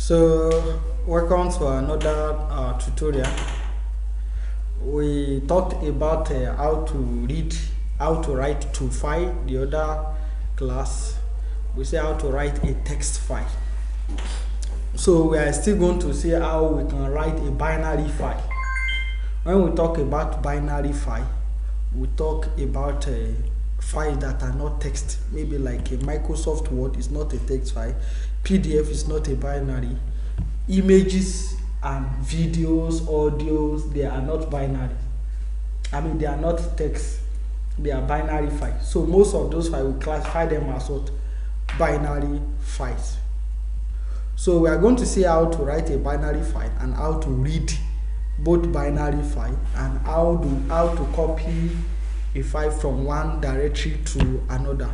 So, welcome to another tutorial. We talked about how to read, how to write to file. The other class, we say how to write a text file. So, we are still going to see how we can write a binary file. When we talk about binary file, we talk about files that are not text. Maybe like a Microsoft Word is not a text file. PDF is not a binary. Images and videos, audios, they are not binary. They are not text. They are binary files. So most of those files, we classify them as what? Binary files. So we are going to see how to write a binary file and how to read both binary file and how to copy a file from one directory to another.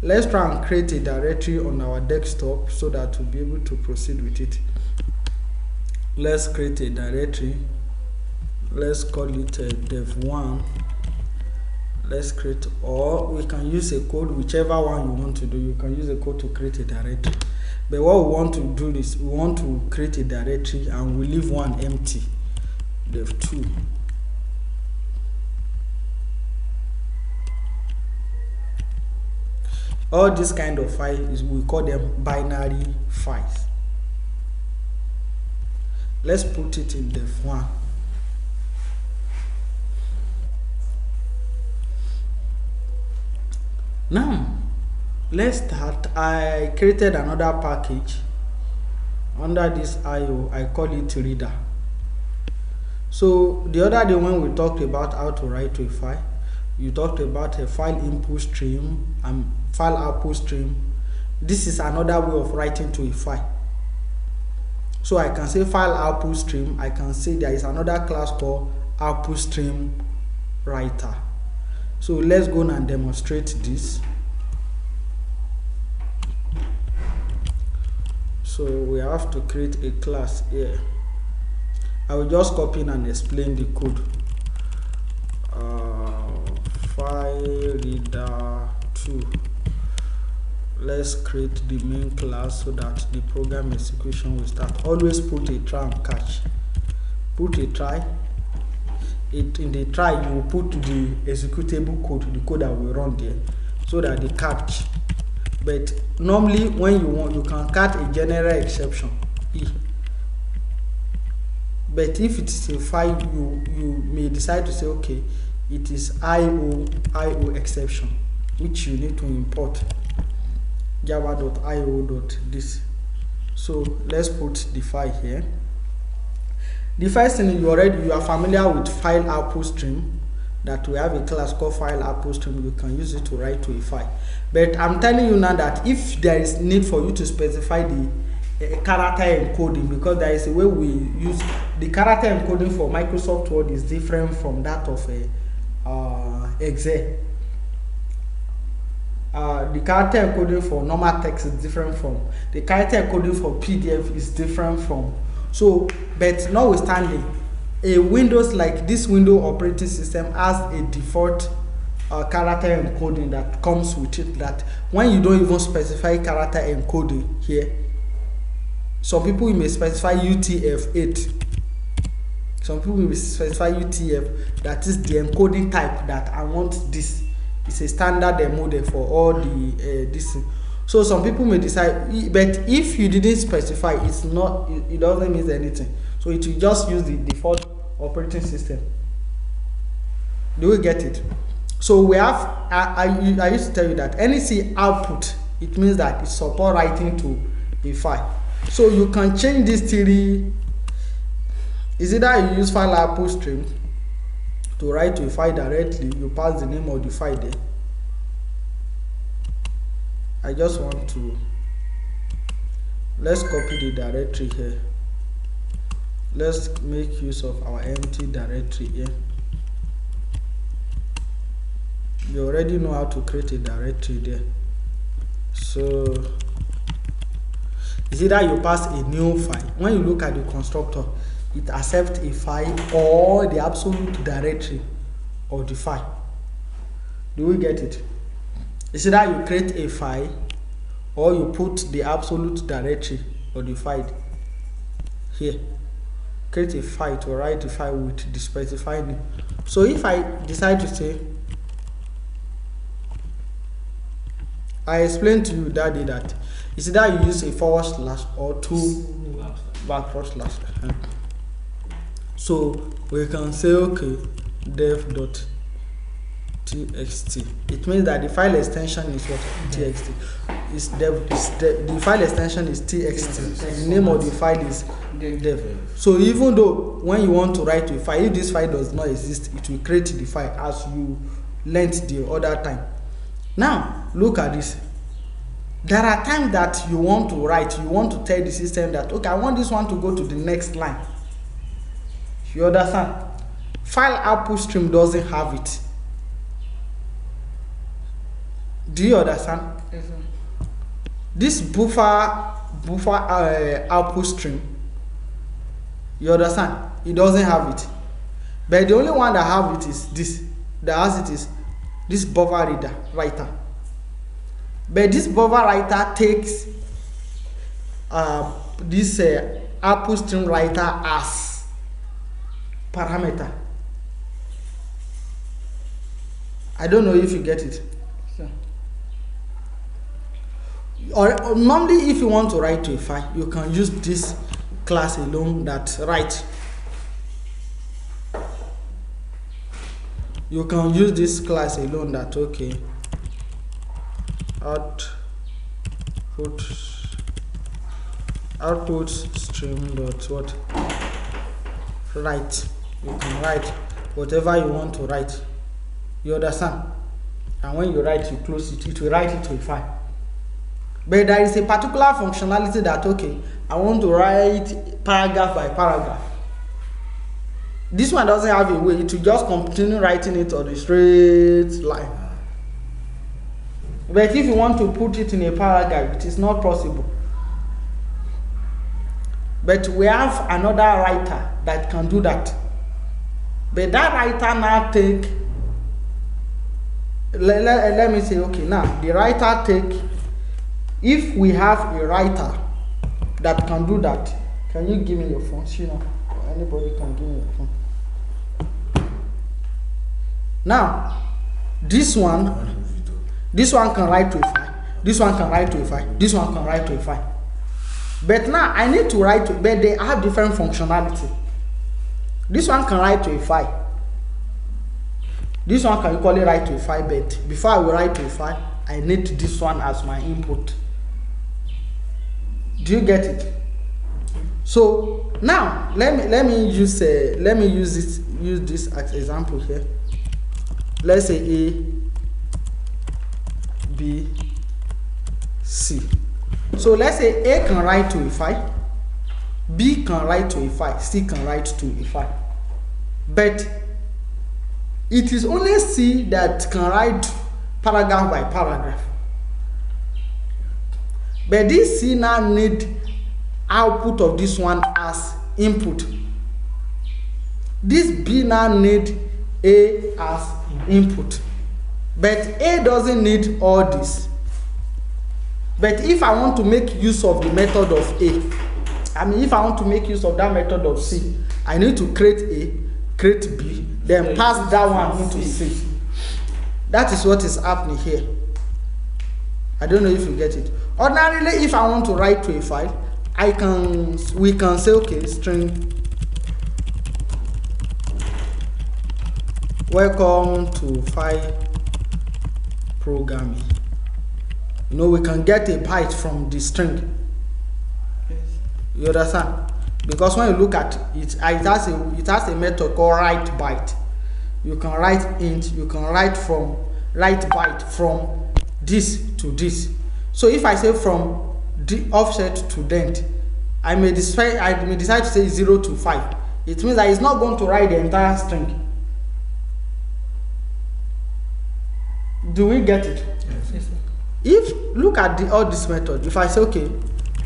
Let's try and create a directory on our desktop so that we'll be able to proceed with it. Let's create a directory. Let's call it dev1. Let's create, or we can use a code, whichever one you want to do. You can use a code to create a directory. But what we want to do is we want to create a directory and we leave one empty. Dev2. All these kind of files, we call them binary files. Let's put it in dev1. Now, let's start. I created another package under this IO. I call it reader. So the other day when we talked about how to write to a file, you talked about a file input stream and file output stream. This is another way of writing to a file. So I can say file output stream. I can say there is another class called output stream writer. So let's go and demonstrate this. So we have to create a class here. I will just copy and explain the code. File reader 2. Let's create the main class so that the program execution will start. Always put a try and catch. Put a try. In the try, you will put the executable code, the code that will run there, so that the catch. But normally, when you want, you can catch a general exception. But if it is a file, you may decide to say, okay, it is IO exception, which you need to import java.io.this. So let's put the file here. The first thing you are familiar with file output stream, that we have a class called file output stream. You can use it to write to a file. But I'm telling you now that if there is need for you to specify the character encoding, because there is a way we use the character encoding for Microsoft Word is different from that of Excel. The character encoding for normal text is different from the character encoding for PDF is different from. So, but notwithstanding, a Windows like this Windows operating system has a default character encoding that comes with it. That when you don't even specify character encoding here, some people may specify UTF-8. Some people will specify UTF, that is the encoding type that I want this. It's a standard model for all the this. So some people may decide, but if you didn't specify, it's not. It doesn't mean anything. So it will just use the default operating system. Do we get it? So we have. I used to tell you that NEC output, it means that it support writing to a file. So you can change this theory. Is either you use file output stream to write to a file directly, you pass the name of the file there. I just want to, let's copy the directory here. Let's make use of our empty directory here. You already know how to create a directory there. So is either you pass a new file. When you look at the constructor, it accepts a file or the absolute directory of the file. Do we get it? It's either you create a file or you put the absolute directory of the file. here, create a file to write a file with the specified name. So if I decide to say, I explained to you that day that it's either you use a forward slash or two backward slash. So we can say, okay, dev.txt. It means that the file extension is what? Txt. The file extension is txt. The name of the file is dev. So even though when you want to write to a file, if this file does not exist, it will create the file as you learnt the other time. Now look at this. There are times that you want to write, you want to tell the system that, okay, I want this one to go to the next line. You understand? File output stream doesn't have it. Do you understand? Yes, sir. This buffer output stream, you understand? It doesn't have it. But the only one that have it is this. That has it is this buffer reader writer. But this buffer writer takes this output stream writer as parameter. I don't know if you get it. So, or normally if you want to write to a file, you can use this class alone that write. You can use this class alone that, okay, output stream dot what write. You can write whatever you want to write. You understand? And when you write, you close it, it will write it to a file. But there is a particular functionality that, okay, I want to write paragraph by paragraph. This one doesn't have a way, it will just continue writing it on a straight line. But if you want to put it in a paragraph, it is not possible. But we have another writer that can do that. But that writer now take, let me say, okay, now the writer take, if we have a writer that can do that, can you give me your phone? You know, anybody can give me your phone. Now, this one can write to a file, this one can write to a file, this one can write to a file. But now I need to write to, but they have different functionality. This one can write to a file. This one can equally write to a file, but before I will write to a file, I need this one as my input. Do you get it? So now let me use this as example here. Let's say A, B, C. So let's say A can write to a file, B can write to a file, C can write to a file. But it is only C that can write paragraph by paragraph. But this C now need output of this one as input. This B now need A as input. But A doesn't need all this. But if I want to make use of the method of A, if I want to make use of that method of C, I need to create A, create B, then pass that one into C. That is what is happening here. I don't know if you get it. Ordinarily, if I want to write to a file, we can say, okay, string welcome to file programming. You know, we can get a byte from the string. Yes. You understand? Because when you look at it, it has a method called write byte. You can write int, you can write byte from this to this. So if I say from the offset to dent, I may decide to say 0 to 5. It means that it's not going to write the entire string. Do we get it? Yes. Yes, sir. If look at all this method, if I say, okay,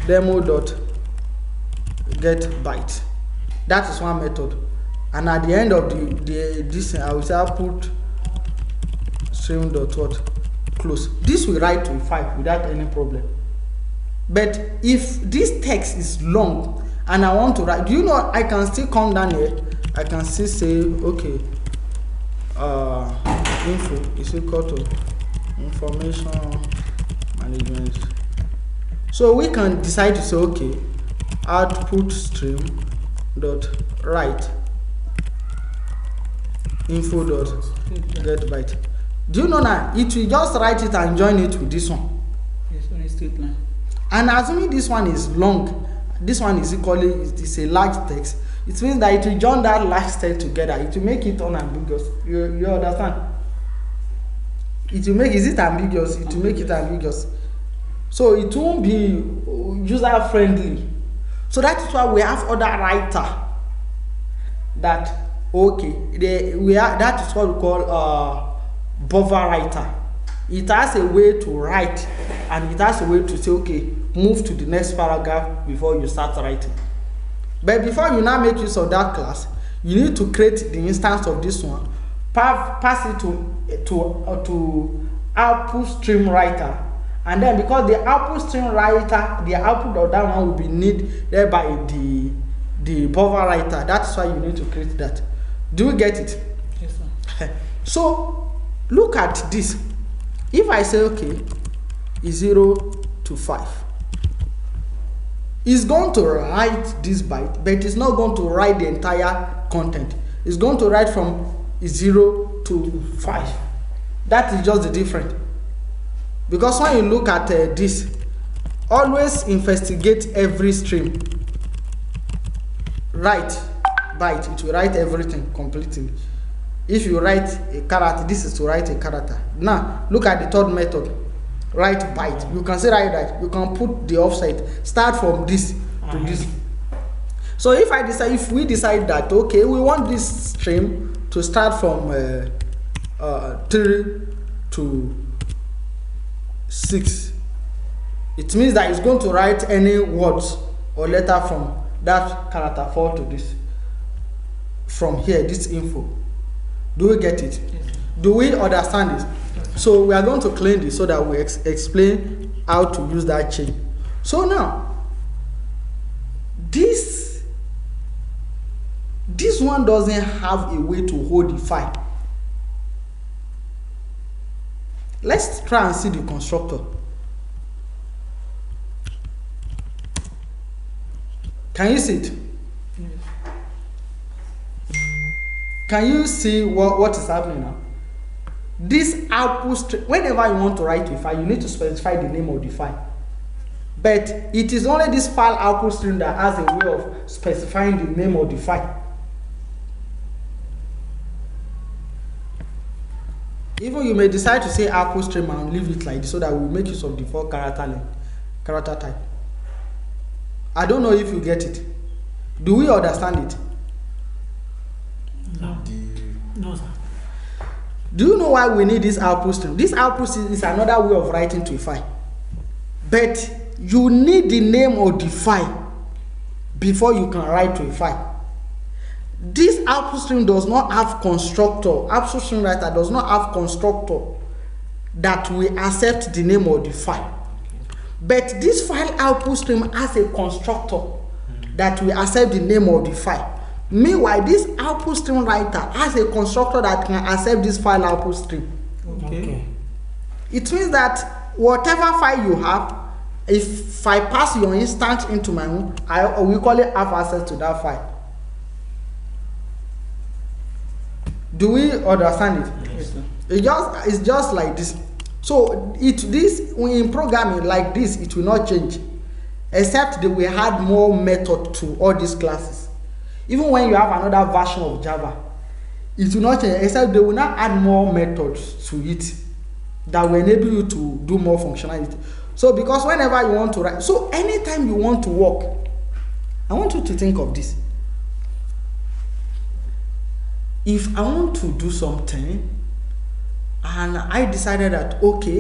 demo.getByte, that is one method, and at the end of this I will say output stream.what close. This will write to a file without any problem. But if this text is long and I want to write, do you know I can still come down here, I can still say okay, info is equal to information management. So we can decide to say okay, output stream dot write info dot get byte. Do you know now it will just write it and join it with this one? Yes, on a straight line. And assuming this one is long, this one is equally, it is a large text, it means that it will join that large text together, it will make it unambiguous. You understand? It will make, is it ambiguous? It will make it ambiguous. So it won't be user friendly. So that is why we have other writer that okay, that is what we call buffer writer. It has a way to write and it has a way to say okay, move to the next paragraph before you start writing. But before you now make use of that class, you need to create the instance of this one, pass it to output stream writer, and then because the output stream writer, the output of that one will be needed by the buffer writer. That's why you need to create that. Do you get it? Yes, sir. So look at this. If I say okay, is 0 to 5, it's going to write this byte, but it's not going to write the entire content. It's going to write from 0 to 5. That is just the difference. Because when you look at this, always investigate every stream. Write byte, it will write everything completely. If you write a character, this is to write a character. Now look at the third method, write byte. You can say write that. You can put the offset, start from this to this. So if we decide that okay, we want this stream to start from 3 to 6, it means that it's going to write any words or letter from that character 4 to this, from here, this info. Do we get it? Yes. Do we understand it? Yes. So we are going to clean this so that we explain how to use that chain. So now this one doesn't have a way to hold the file. Let's try and see the constructor. Can you see it? Yes. Can you see what is happening now? This output stream, whenever you want to write a file, you need to specify the name of the file. But it is only this file output stream that has a way of specifying the name of the file. Even you may decide to say output stream and leave it like this so that we will make use of the 4 character type. I don't know if you get it. Do we understand it? No. No, sir. Do you know why we need this output stream? This output stream is another way of writing to a file. But you need the name of the file before you can write to a file. This output stream does not have constructor. Output stream writer does not have constructor that will accept the name of the file. But this file output stream has a constructor that will accept the name of the file. Meanwhile, this output stream writer has a constructor that can accept this file output stream. Okay. It means that whatever file you have, if I pass your instance into my own, I will call it have access to that file. Do we understand it? Yes, sir. It's just like this. So in programming like this, it will not change, except that we add more method to all these classes. Even when you have another version of Java, it will not change, except they will not add more methods to it that will enable you to do more functionality. So because whenever you want to write, so anytime you want to work, I want you to think of this. If I want to do something and I decided that okay,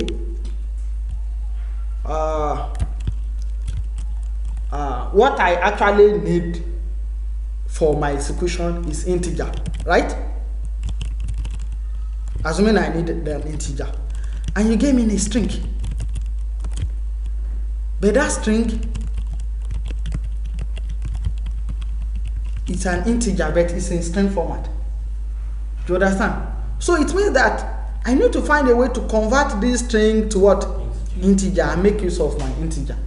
what I actually need for my execution is integer, right? Assuming I need an integer, and you gave me a string, but that string it's an integer, but it's in string format. Do you understand? So it means that I need to find a way to convert this string to what? Integer, and make use of my integer.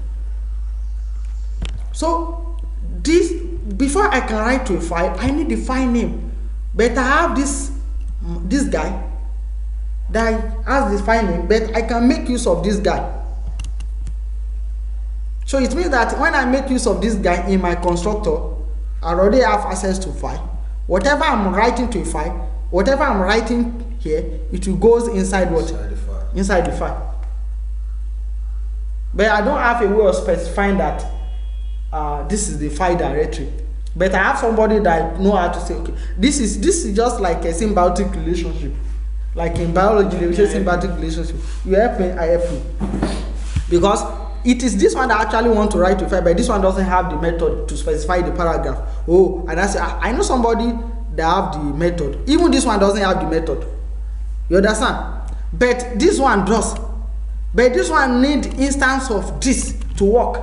So this, before I can write to a file, I need the file name. But I have this guy that has this file name, but I can make use of this guy. So it means that when I make use of this guy in my constructor, I already have access to file. Whatever I'm writing to a file, whatever I'm writing here, it will goes inside what? Inside the file. But I don't have a way of specifying that this is the file directory. But I have somebody that know how to say, okay, this is just like a symbiotic relationship. Like in biology, they will say symbiotic relationship. You help me, I help you. Because it is this one that actually want to write to file, but this one doesn't have the method to specify the paragraph. Oh, and I say, I know somebody that have the method. Even this one doesn't have the method. You understand? But this one does. But this one need instance of this to work.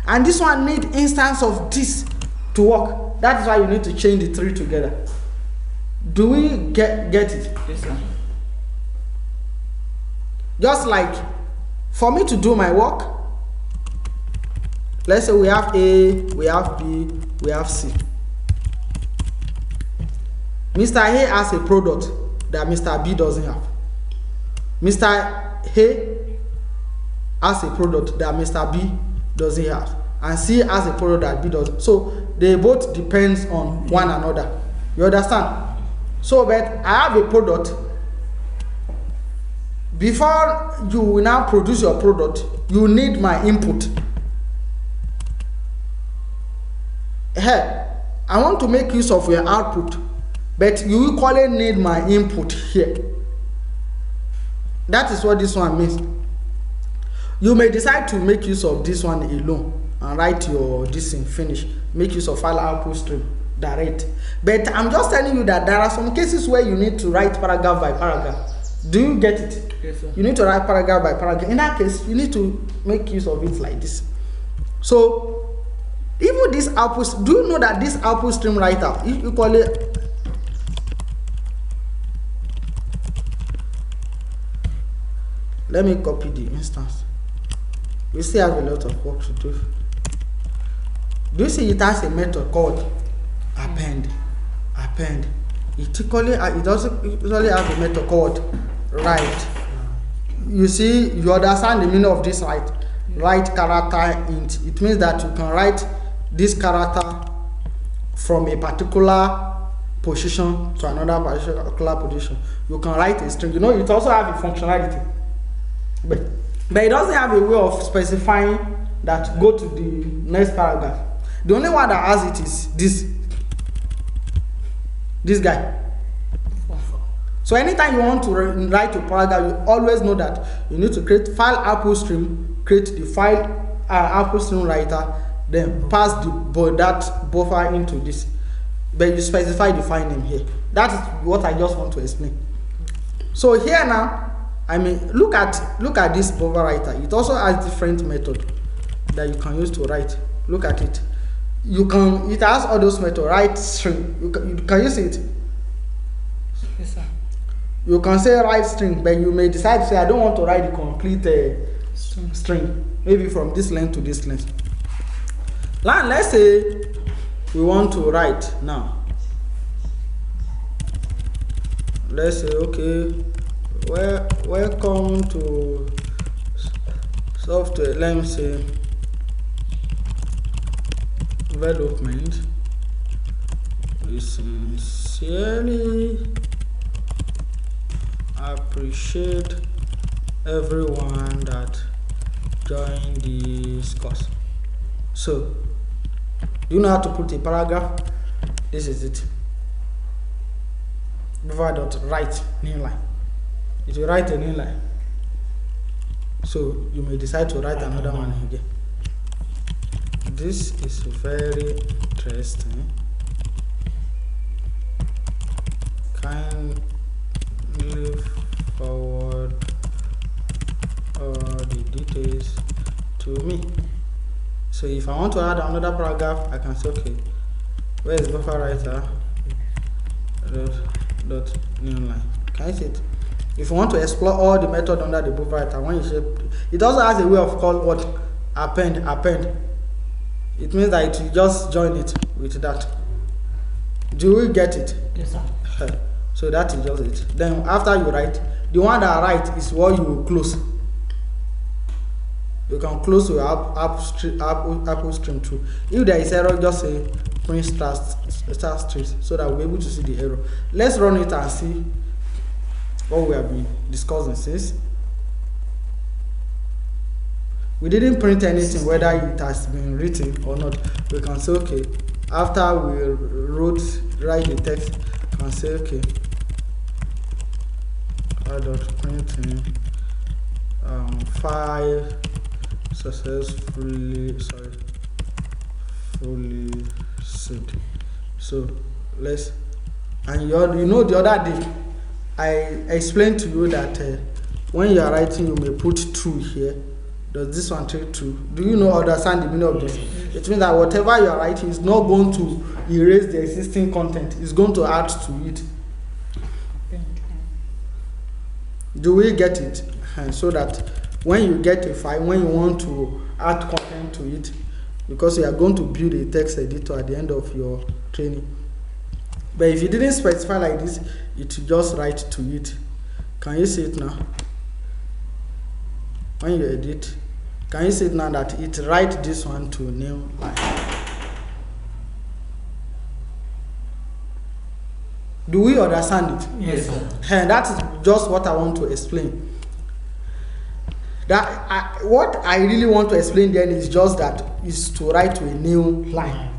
And this one need instance of this to work. That is why you need to chain the three together. Do we get it? Yes, sir. Just like for me to do my work, let's say we have A, we have B, we have C. Mr. A has a product that Mr. B doesn't have. Mr. A has a product that Mr. B doesn't have. And C has a product that B doesn't. So they both depends on one another. You understand? So but I have a product. Before you will now produce your product, you need my input. Hey, I want to make use of your output, but you equally need my input here. That is what this one means. You may decide to make use of this one alone and write your this in finish. Make use of file output stream direct. But I'm just telling you that there are some cases where you need to write paragraph by paragraph. Do you get it? Yes, sir. You need to write paragraph by paragraph. In that case, you need to make use of it like this. So even this output, do you know that this output stream writer, you call it, let me copy the instance. We still have a lot of work to do. Do you see it has a method called append? Append. It also usually has a method called write. You see, you understand the meaning of this write. Write character int. It means that you can write this character from a particular position to another particular position. You can write a string. You know, it also has a functionality. But it doesn't have a way of specifying that go to the next paragraph. The only one that has it is this guy. So anytime you want to write a paragraph, you always know that you need to create file output stream, create the file output stream writer, then pass that buffer into this. But you specify the file name here. That is what I just want to explain. So here now, I mean, look at this buffer writer. It also has different method that you can use to write. Look at it. It has all those methods. Write string. You can use it. Yes, sir. You can say write string, but you may decide to say I don't want to write the complete string. Maybe from this length to this length. Let's say we want to write now. Let's say okay. Welcome to software. Let me say development. We sincerely appreciate everyone that joined this course. So, do you know how to put a paragraph? This is it. Buffer.write new line. It will write a new line. So you may decide to write another one again. This is very interesting. Kindly forward all the details to me. So if I want to add another paragraph, I can say okay. Where is buffer writer? Dot new line. Can you see it? If you want to explore all the method under the buffer writer, when you shape, it also has a way of called what? Append. It means that it will just join it with that. Do we get it? Yes, sir. So that is just it. Then after you write, the one that write is what you will close. You can close your Apple Stream through. If there is error, just say print start strings so that we'll be able to see the error. Let's run it and see what we have been discussing since. We didn't print anything, whether it has been written or not. We can say, okay, after we write the text, we can say, okay, printing file successfully fully saved. So let's, and you know the other day I explained to you that when you are writing, you may put true here. Does this one take true? Do you know, understand the meaning of this? It means that whatever you are writing is not going to erase the existing content. It's going to add to it. Do we get it? So that when you get a file, when you want to add content to it, because you are going to build a text editor at the end of your training. But if you didn't specify like this, it will just write to it. Can you see it now? When you edit, can you see it now that it write this one to new line? Do we understand it? Yes, sir. And that is just what I want to explain. What I really want to explain then is just that is to write to a new line.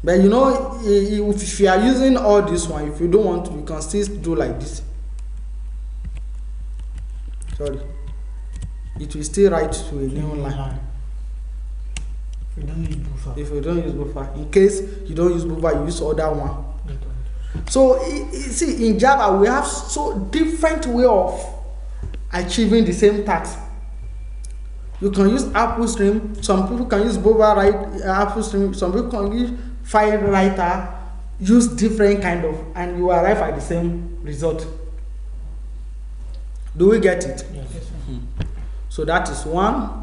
But you know, if you are using all this one, if you don't want to, you can still do like this. Sorry. It will still write to a new line. If you don't use buffer. If you don't use buffer. In case you don't use buffer, you use other one. So, see, in Java, we have so different way of achieving the same task. You can use Apple Stream. Some people can use buffer Apple Stream. Some people can use file writer. Use different kind of, and you arrive at the same result. Do we get it? Yes, sir. So that is one.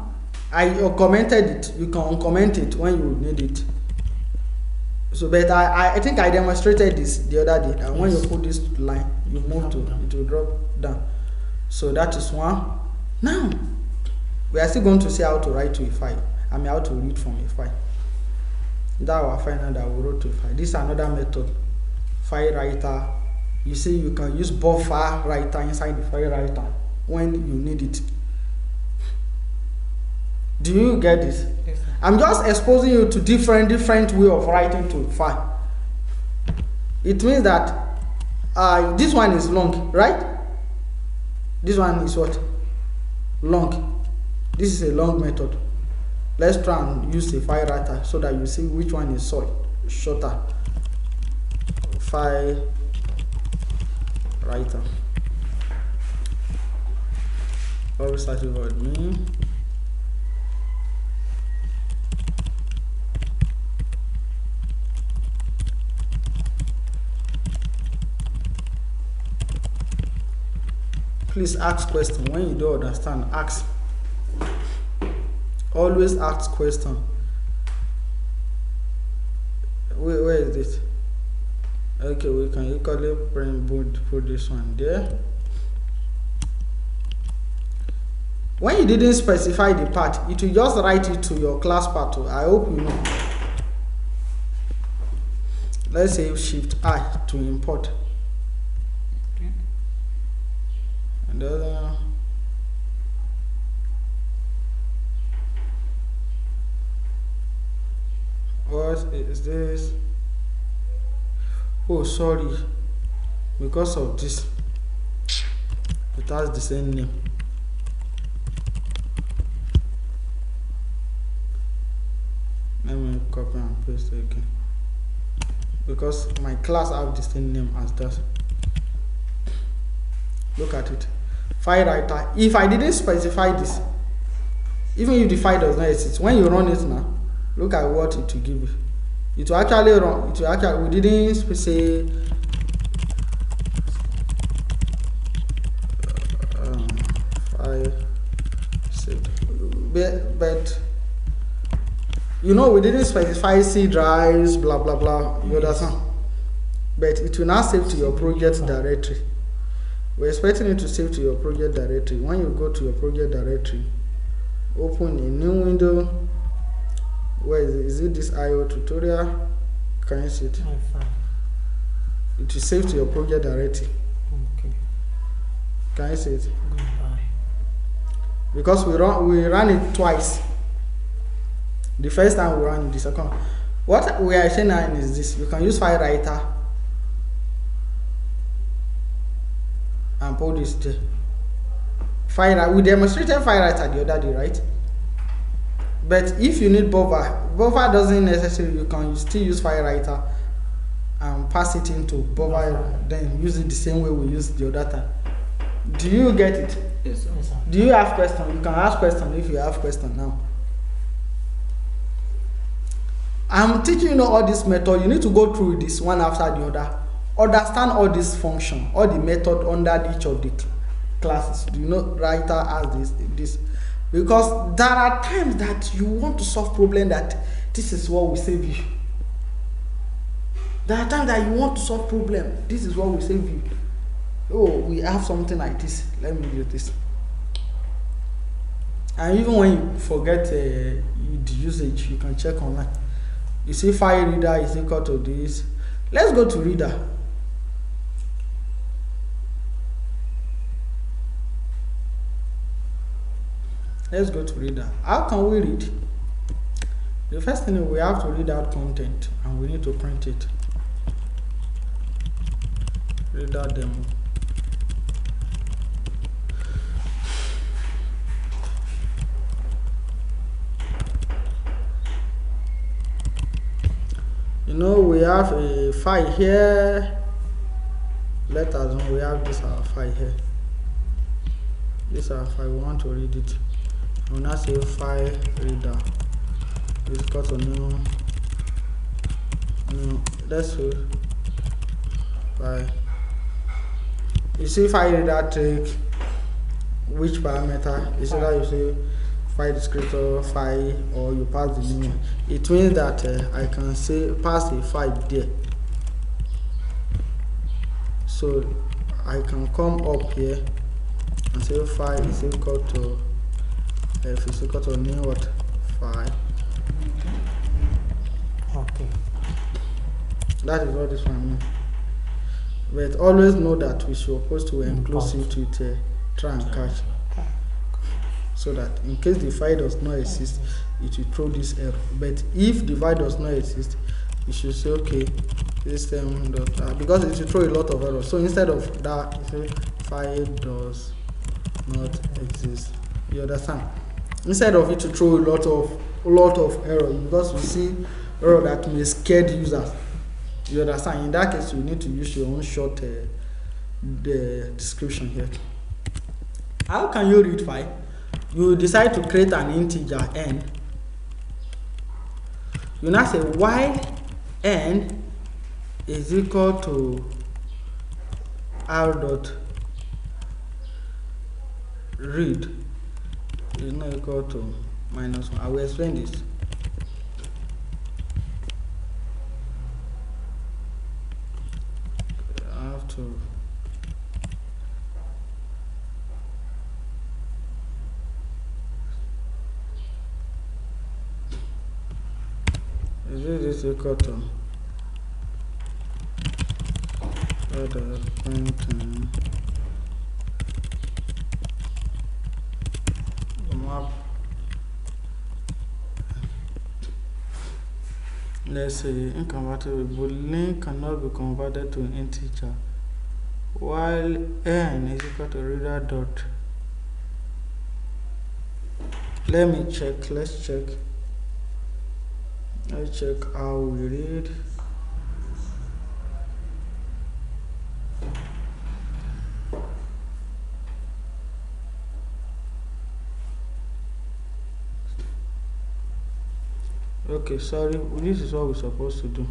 I commented it. You can uncomment it when you need it. So, but I think I demonstrated this the other day. And when you put this line, you move to it will drop down. So that is one. Now we are still going to see how to write to a file. I mean how to read from a file. That our final that we wrote to a file. This is another method. File writer. You see, you can use buffer writer inside the file writer when you need it. Do you get this? Yes, sir. I'm just exposing you to different way of writing to file. It means that this one is long, right? This one is what? Long. This is a long method. Let's try and use a file writer so that you see which one is shorter. File writer. What we started with me. Please ask question. When you don't understand, ask. Always ask question. Where is it? Okay, we can equally put this one there. When you didn't specify the part, it will just write it to your class part. I hope you know. Let's say Shift I to import. And the other what is this? Oh, sorry, because of this it has the same name. Let me copy and paste it again because my class have the same name as that. Look at it. File writer. If I didn't specify this, even if the file does not exist, when you run it now, look at what it will give you. It will actually run. It will actually, we didn't say file saved, but you know, we didn't specify C drives, blah blah blah. You understand? But it will now save to your project directory. We're expecting it to save to your project directory. When you go to your project directory, open a new window. Where is it? Is it this IO tutorial? Can you see it? It will save to your project directory. Okay. Can you see it? Goodbye. Because we ran it twice. The first time we ran it, the second. What we are saying now is this: you can use file writer and put this there. We demonstrated file writer the other day, right? But if you need buffer doesn't necessarily, you can still use file writer and pass it into buffer, then use it the same way we used the other time. Do you get it? Yes, sir. Do you have questions? You can ask questions if you have questions now. I'm teaching you all this method. You need to go through this one after the other. Understand all this function, all the method under each of the classes. Do you know writer has this? Because there are times that you want to solve problem that this is what will save you. There are times that you want to solve problem. This is what will save you. Oh, we have something like this. Let me do this. And even when you forget the usage, you can check online. You see file reader is equal to this. Let's go to reader. Let's go to reader. How can we read? The first thing, we have to read out content and we need to print it. Reader demo. You know, we have a file here. Let us know we have this our file here. This our file. We want to read it. We will now say file reader is equal to new. Let's say file. You see file reader take which parameter? Is either you say file descriptor, file, or you pass the name. It means that I can say pass a file there. So I can come up here and say file is equal to f is equal to new what file. Okay. That is what this one means. But always know that we should supposed to inclusive to it, try and catch, so that in case the file does not exist, it will throw this error. But if the file does not exist, you should say okay, system dot because it will throw a lot of errors. So instead of that, you say file does not exist. You understand? Instead of it to throw a lot of error, because we see error that may scare the users. You understand? In that case, you need to use your own short the description here. How can you read file? You decide to create an integer n. You now say while n is equal to r dot read is not equal to -1. I will explain this. I have to is equal to map. Let's say inconvertible boolean cannot be converted to an integer, while n is equal to reader dot. Let me check. Let's check. Let's check how we read. Okay, sorry. This is what we're supposed to do.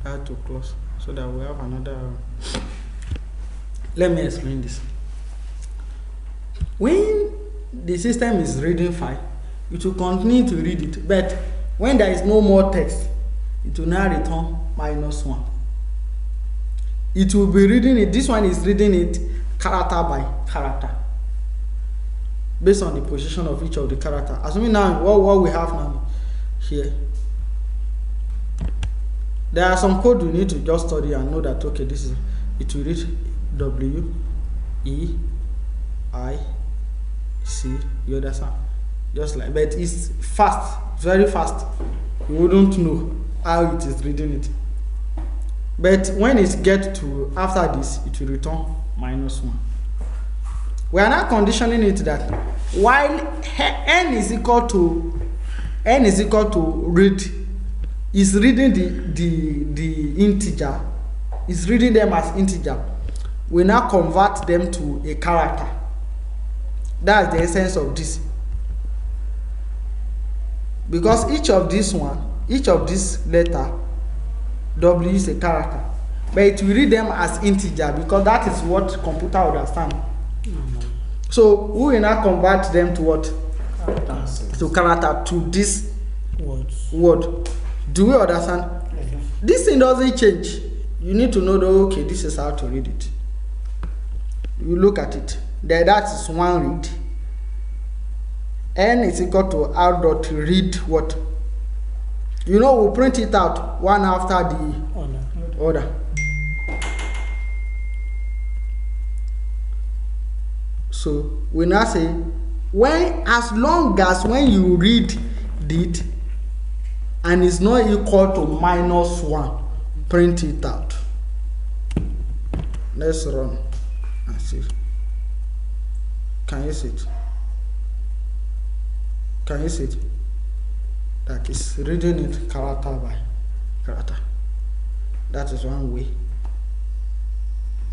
I had to close so that we have another. Let me explain this. When the system is reading file, it will continue to read it, but when there is no more text, it will now return -1. It will be reading it. This one is reading it character by character based on the position of each of the character. Assuming now what we have now here, there are some code we need to just study and know that okay, this is it will read W E I C. You understand? Just like, but it's fast, very fast. You wouldn't know how it is reading it. But when it gets to after this, it will return -1. We are now conditioning it that while n is equal to read, is reading the integer, is reading them as integer. We now convert them to a character. That's the essence of this. Because each of this letter W is a character, but it will read them as integer because that is what computer understand. So we will now convert them to what? To character, to this word. Do we understand? This thing doesn't change. You need to know that okay, this is how to read it. You look at it. There, that is one read. N is equal to R dot read what? You know, we print it out one after the other. So we now say as long as when you read it and it's not equal to -1, print it out. Let's run and see. Can you see it? Can you see it? That is reading it character by character. That is one way.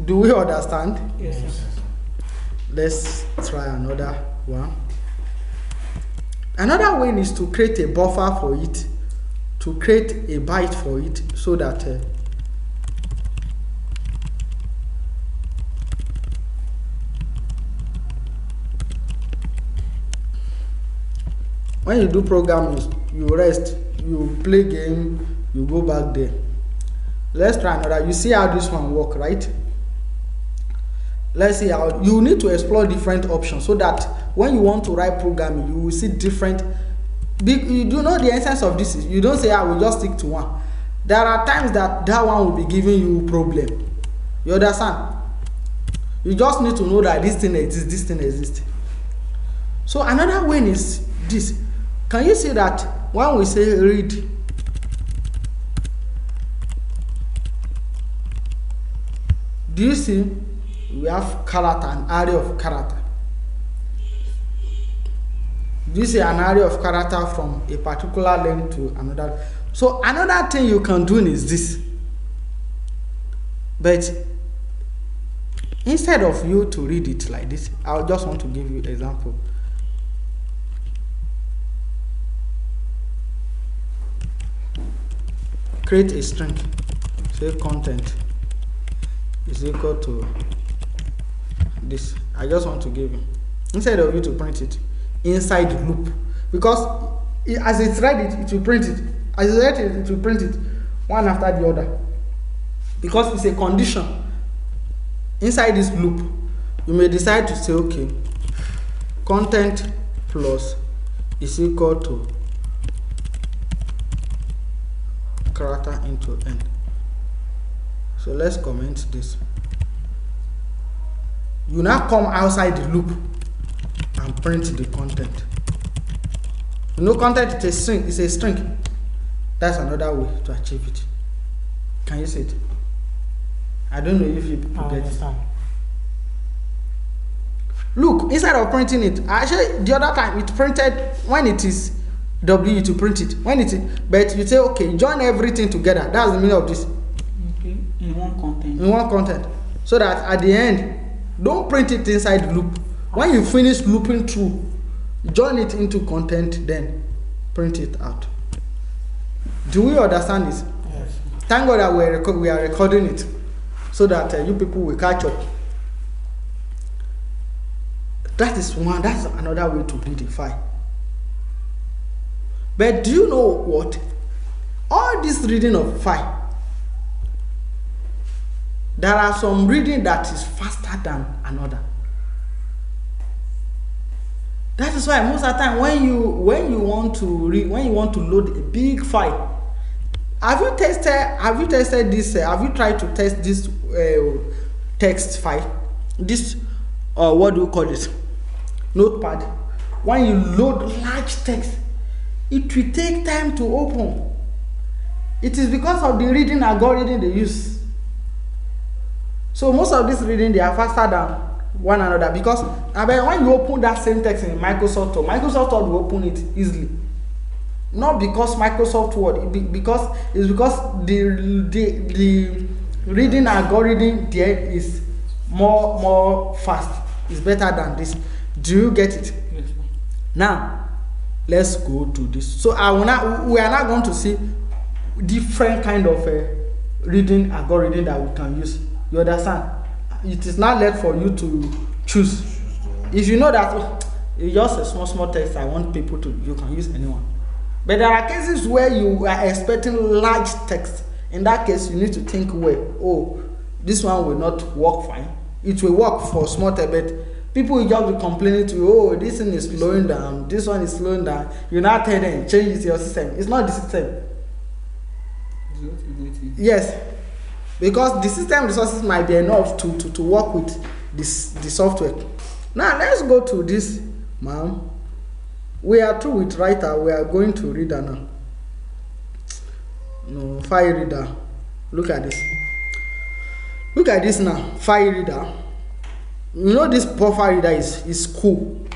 Do we understand? Yes. Let's try another one. Another way is to create a buffer for it, to create a byte for it, so that when you do programming, you rest, you play game, you go back there. Let's try another. You see how this one work, right? Let's see how you need to explore different options so that when you want to write programming, you will see different. You do know the essence of this is you don't say I will just stick to one. There are times that one will be giving you problem. You understand? You just need to know that this thing exists, this thing exists. So another way is this. Can you see that when we say read, do you see we have character, an array of character? Do you see an array of character from a particular length to another? So another thing you can do is this. But instead of you to read it like this, I just want to give you an example. Create a string. Say content is equal to this. I just want to give you, instead of you to print it inside the loop, because as it's read it will print it. As it's read it will print it one after the other, because it's a condition. Inside this loop, you may decide to say, okay, content plus is equal to character into n. So let's comment this. You now come outside the loop and print the content. You know, content is a string. It's a string. That's another way to achieve it. Can you see it? I don't know if you get it. Look, instead of printing it, actually the other time it printed when it is W to print it. When it is, but you say okay, join everything together. That's the meaning of this. Okay. In one content. In one content. So that at the end, don't print it inside the loop. When you finish looping through, join it into content, then print it out. Do we understand this? Yes. Thank God that we are recording it, so that you people will catch up. That is one. That's another way to read a file. But do you know what? All this reading of file, there are some reading that is faster than another. That is why most of the time when you want to read, when you want to load a big file, have you tested this? Have you tried to test this text file? This what do you call it? Notepad. When you load large text, it will take time to open. It is because of the reading algorithm they use. So most of this reading, they are faster than one another, because when you open that same text in Microsoft Word will open it easily. Not because Microsoft Word, because the reading algorithm there is more fast. It's better than this. Do you get it? Yes. Now let's go to this. So we are not going to see different kind of reading algorithm that we can use. You understand? It is not left for you to choose. If you know that it's just a small text, I want people to, you can use anyone. But there are cases where you are expecting large text. In that case, you need to think, well, oh, this one will not work fine. It will work for small text, but people will just be complaining to you, oh, this thing is slowing down, this one is slowing down. You now tell them, change your system. It's not the system. Yes. Because the system resources might be enough to work with the software. Now let's go to this, ma'am. We are through with writer. We are going to reader now. No, file reader. Look at this. Look at this now. File reader. You know this buffer reader is cool.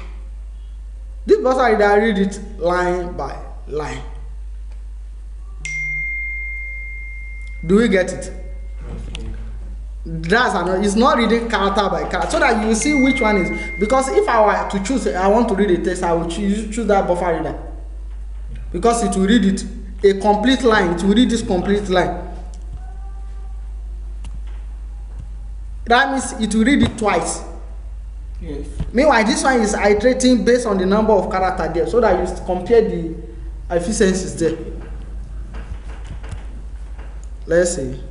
This buffer reader, I read it line by line. Do we get it? That's another. It's not reading character by character, so that you will see which one is. Because if I were to choose, I want to read a text, I will choose that buffer reader, because it will read it a complete line. It will read this complete line. That means it will read it twice. Yes. Meanwhile, this one is iterating based on the number of characters there, so that you compare the efficiencies there. Let's see.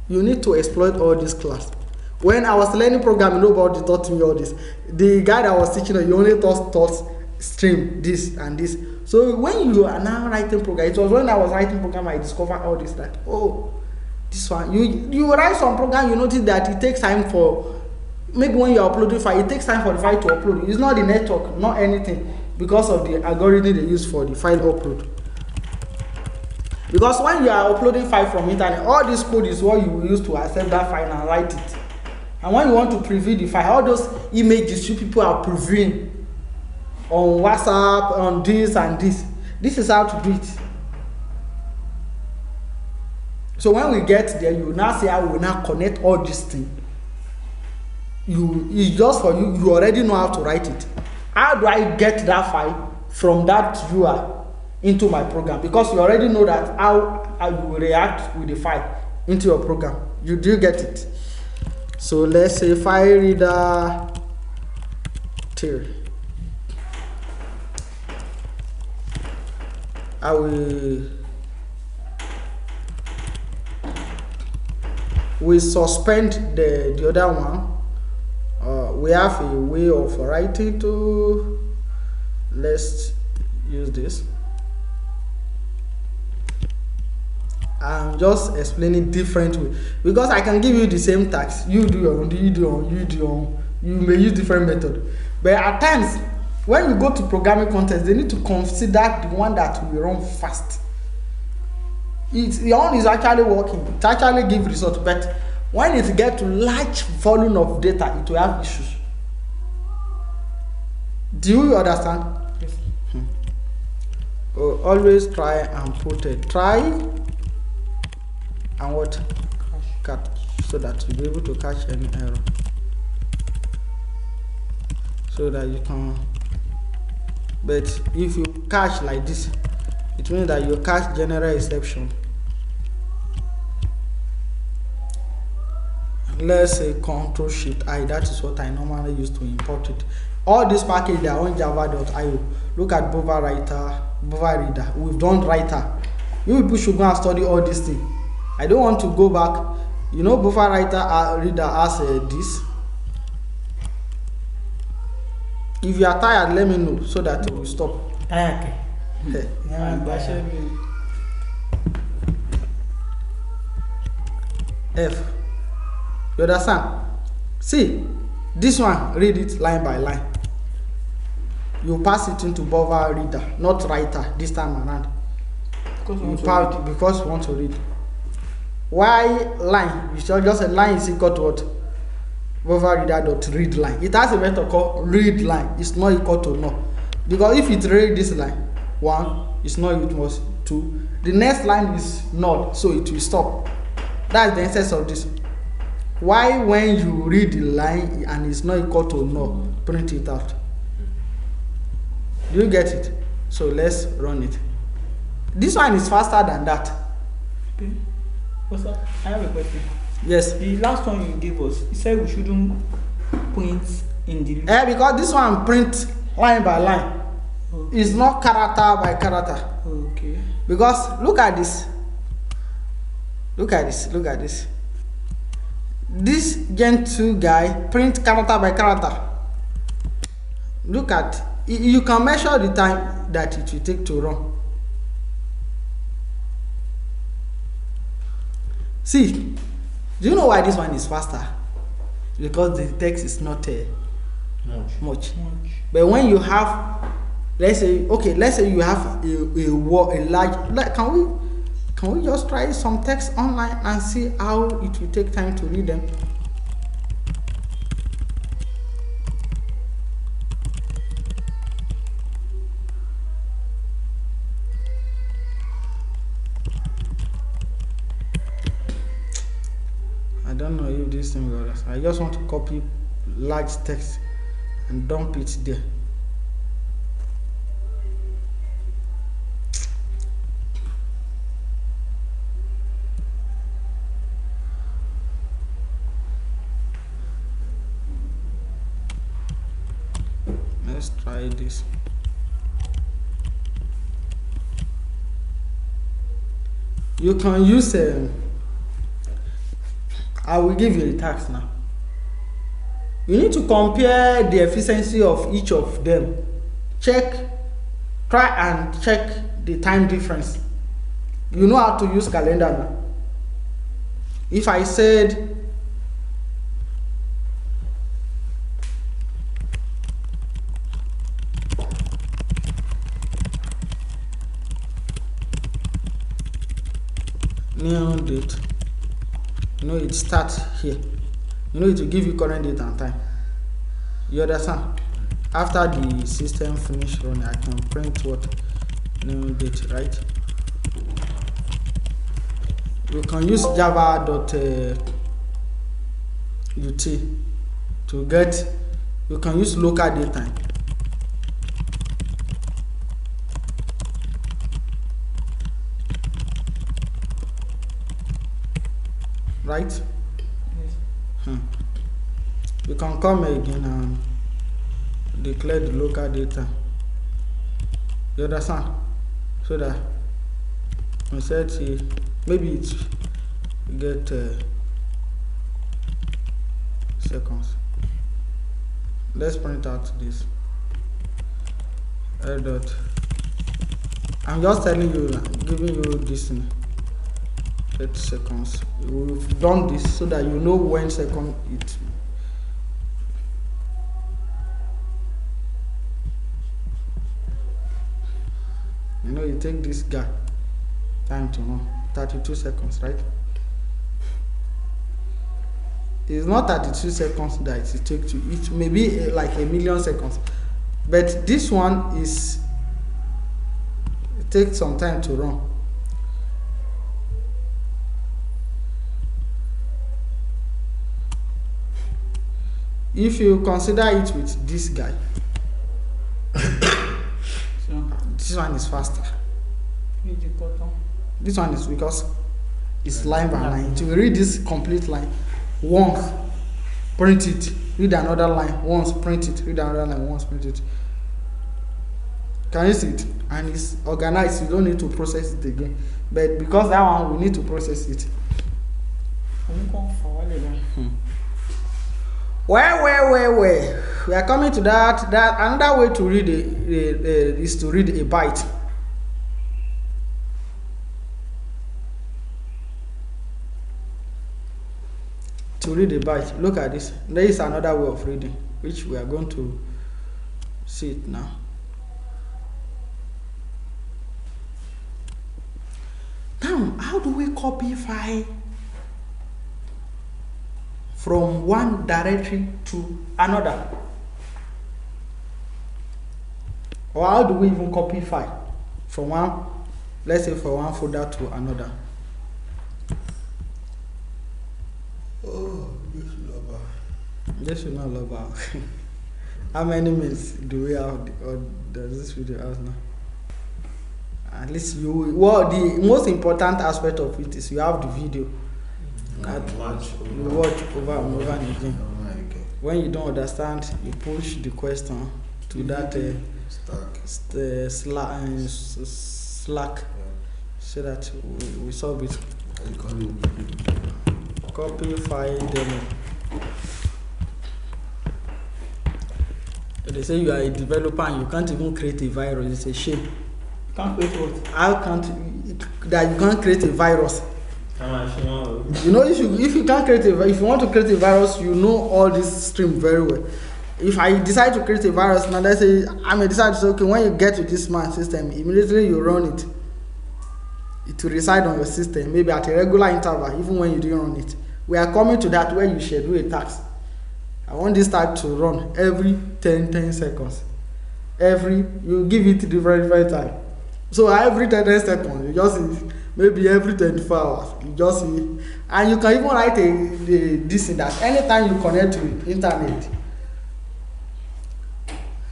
You need to exploit all this class. When I was learning programming, nobody taught me all this. The guy that was teaching, you only taught stream this and this. So when you are now writing program, it was when I was writing program I discovered all this, that oh, this one, you write some program, you notice that it takes time for, maybe when you are uploading file, it takes time for the file to upload. It's not the network, not anything, because of the algorithm they use for the file upload. Because when you are uploading file from internet, all this code is what you will use to accept that file and write it. And when you want to preview the file, all those images you people are previewing on WhatsApp, on this and this. This is how to do it. So when we get there, you will now see how we will now connect all these things. It's just for you. You already know how to write it. How do I get that file from that UI into my program? Because you already know that how I will react with the file into your program. Do you get it? So let's say file reader theory. I will suspend the other one. We have a way of writing to. Let's use this. I'm just explaining different way, because I can give you the same task. You do your own, you do your own, you do your own. You may use different method, but at times when you go to programming context, they need to consider the one that will run fast. Your own is actually working. It actually gives results, but when it gets to large volume of data, it will have issues. Do you understand? Yes. Always try and put a try and what? Catch, so that you'll be able to catch any error. So that you can, but if you catch like this, it means that you catch general exception. Let's say Control Shift I, that is what I normally use to import it. All these packages, they are on java.io. Look at Bova Writer, Bova Reader. We've done Writer. You people should go and study all these things. I don't want to go back. You know, Bova Writer Reader has this. If you are tired, let me know so that we will stop. Tired. F. You understand? See, this one, read it line by line. You pass it into Bova Reader, not Writer this time around. Because you want to read. Why line? You should just say line is equal to what? Bova Reader.read line. It has a method called read line. It's not equal to no. Because if it read this line, 1, it's not equal to 2. The next line is null, so it will stop. That's the essence of this. Why when you read the line and it's not equal to null, print it out. Do you get it? So let's run it. This one is faster than that. Okay. What's up? I have a question. Yes. The last one you gave us, you said we shouldn't print in the because this one print line by line. Okay. It's not character by character. Okay. Because look at this. Look at this. Look at this. This Gen 2 guy print character by character. Look at, you can measure the time that it will take to run. See, do you know why this one is faster? Because the text is not much. But when you have, let's say you have a large, like, can we just try some text online and see how it will take time to read them? I don't know if this thing works. I just want to copy large text and dump it there. Let's try this. You can use I will give you the task now. You need to compare the efficiency of each of them. Try and check the time difference. You know how to use calendar now. If I said new date, you know it starts here. You know it will give you current date and time. You understand? After the system finish running, I can print what new date, right? You can use java.ut to get. You can use local date time. Right? Yes. You can come again and declare the local data. You understand? So that we said maybe it get seconds. Let's print out this. Dot. I'm just telling you, giving you this thing. 30 seconds. We've done this so that you know when second it. You know, you take this guy time to run 32 seconds, right? It's not 32 seconds that it takes to each, maybe like a million seconds. but this one is it takes some time to run. If you consider it with this guy, So, this one is faster. read the button. This one is because it's line by line. To read this complete line once, print it, read another line once, print it, read another line once, print it. Can you see it? And it's organized. You don't need to process it again. But because that one we need to process it. Where we are coming to that. That another way to read is to read a byte. To read a byte, look at this. There is another way of reading, which we are going to see it now. Now, how do we copy file from one directory to another? Or how do we even copy file from one, let's say from one folder to another? Oh, This should not log out. How many minutes do we have, or does this video have now? At least you, well, the most important aspect of it is you have the video. You watch over and over and again. When you don't understand, you push the question to that Slack, so that we solve it. Copy file demo. They say you are a developer and you can't even create a virus. It's a shame. Can't create what? How can't that you can't create a virus? You know, if you can't create if you want to create a virus, you know all this stream very well. If I decide to create a virus now, let's say I may decide to say, okay, when you get to this man system, immediately you run it. It will reside on your system, maybe at a regular interval, even when you didn't run it. We are coming to that where you schedule a task. I want this task to run every 10 seconds. You give it different time. So every 10 seconds, you just see, maybe every 24 hours, you just see. And you can even write this in that anytime you connect to internet,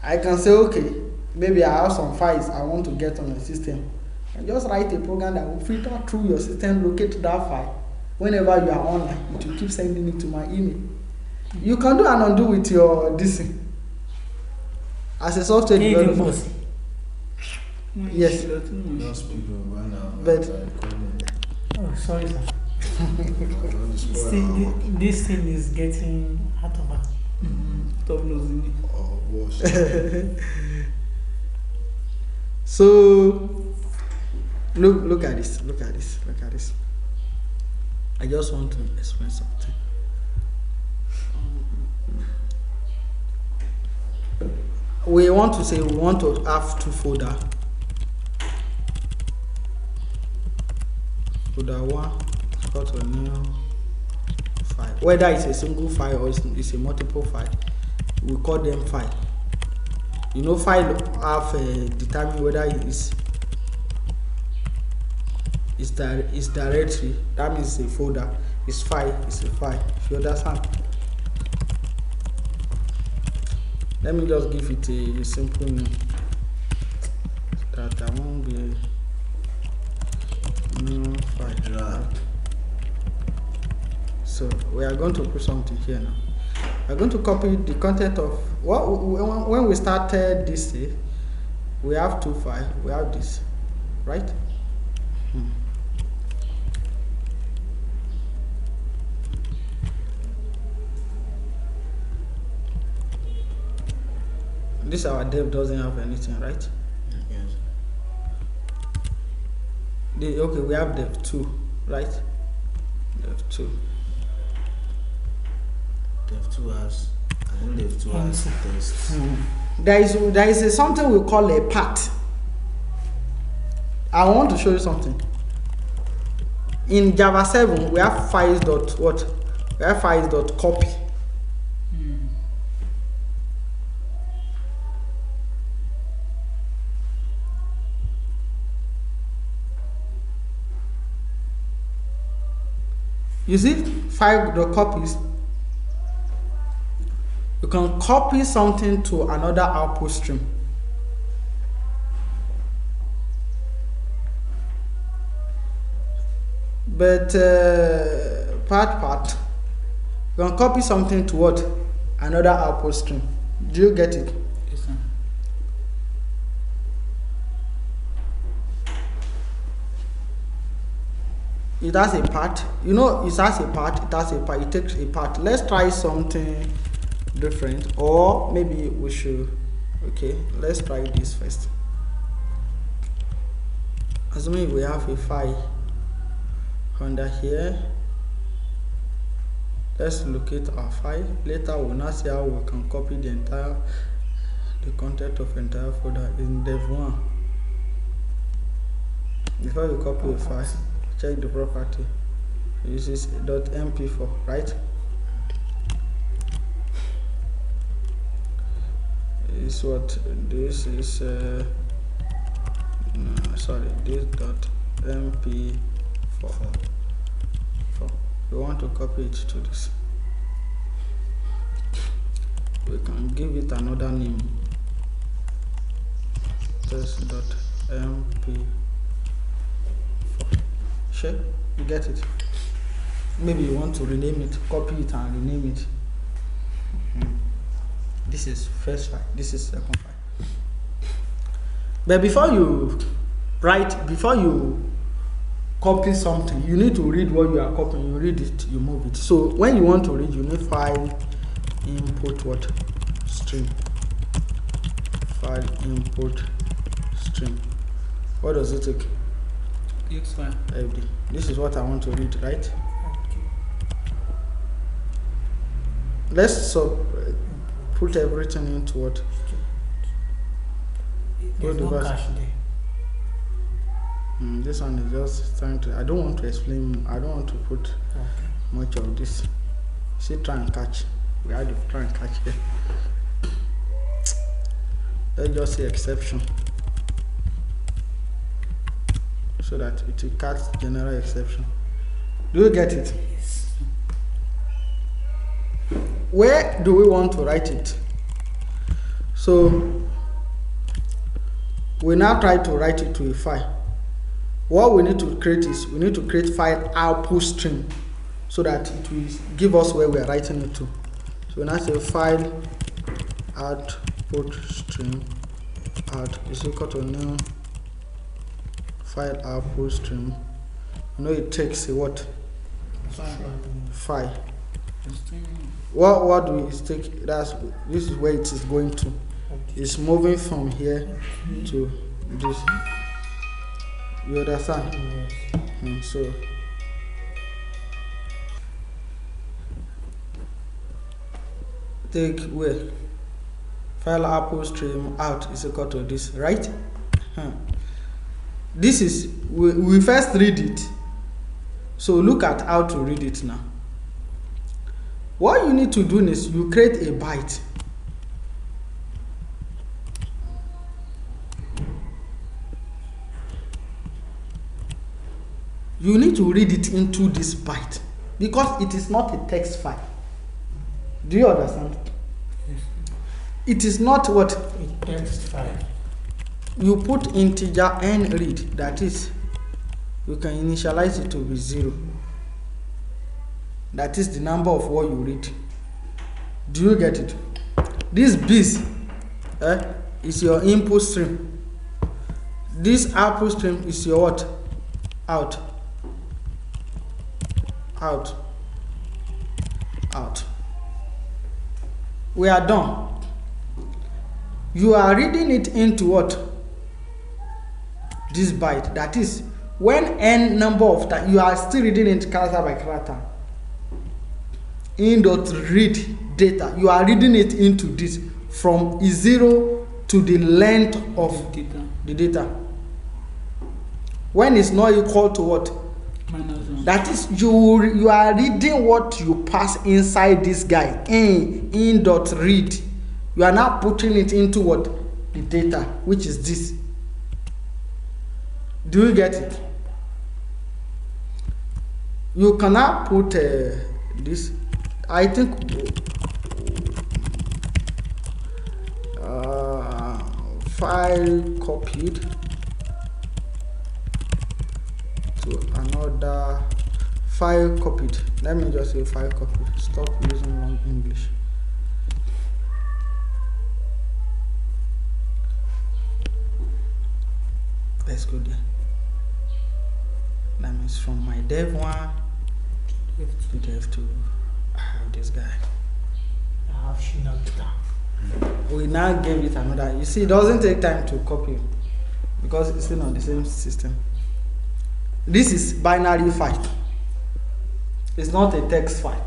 I can say, okay, maybe I have some files I want to get on the system. And just write a program that will filter through your system, locate that file. Whenever you are online, it will keep sending it to my email. You can do and undo with your this as a software developer. Yes. But oh, sorry, sir. See, this thing is getting out of hand. Top nose in it. Oh, worse. So look at this. I just want to explain something. We want to say we want to have two folders. Folder 1 is got a new file. Whether it's a single file or it's a multiple file, we call them file. You know, file have determine whether it's directory. That means it's a folder. It's file. It's a file. If you understand. Let me just give it a simple name that I won't be no file. So we are going to put something here now. We are going to copy the content of what when we started this. We have two files. We have this, right? This our dev doesn't have anything, right? Yes. Okay, we have dev 2, right? Dev 2. Dev 2 has, I think Dev 2 has tests. There is something we call a path. I want to show you something. In Java 7, we have files dot what? We have files dot copy. You see, 5 the copies. You can copy something to another output stream. But part, you can copy something to what? Another output stream. Do you get it? Yes, sir. It has a part. You know, it has a part. It has a part. It takes a part. Let's try something different, or maybe we should. Okay, let's try this first. Assuming we have a file under here. Let's locate our file. Later we'll now see how we can copy the content of entire folder in dev1. Before you copy a file, check the property. This is .mp4, right? Is what this is. Sorry, this .mp4. We want to copy it to this. We can give it another name. Test.mp4. Sure, you get it. Maybe you want to rename it, copy it and rename it. This is first file, this is second file. But before you copy something, you need to read what you are copying. You read it, you move it. So when you want to read, you need file input what? Stream. File input stream. What does it take? Yes, sir. FD. This is what I want to read, right? Let's put everything into what? There's no cache there. This one is just trying to. I don't want to explain. I don't want to put much of this. See, try and catch. We had to try and catch here. Let's just say exception, so that it will catch general exception. Do you get it? Yes. Where do we want to write it? So we now try to write it to a file. What we need to create is we need to create file output stream, so that it will give us where we are writing it to. So we now say file output stream out is equal to new file output stream. You know it takes a what? File. What do we take? This is where it is going to. It's moving from here to this. You understand? Yes. So take where file output stream out is equal to this, right? This is we first read it. So look at how to read it now. What you need to do is you create a byte. You need to read it into this byte because it is not a text file. Do you understand? Yes. It is not what? A text file. You put integer n read, that is, you can initialize it to be 0. That is the number of what you read. Do you get it? This bis is your input stream. This output stream is your what? Out. We are done. You are reading it into what? This byte. That is, when n number of times you are still reading it character by character. In.read data, you are reading it into this from 0 to the length of the data. When it's not equal to what? -1. That is, you are reading what you pass inside this guy in.read. You are now putting it into what? The data, which is this. Do you get it? You cannot put this. I think file copied to another file copied. Let me just say file copied. Stop using long English. Let's go there. That means from my dev one to dev two. I have this guy. I have Shinobita. We now gave it another. You see, it doesn't take time to copy because it's still on the same system. This is binary file. It's not a text file,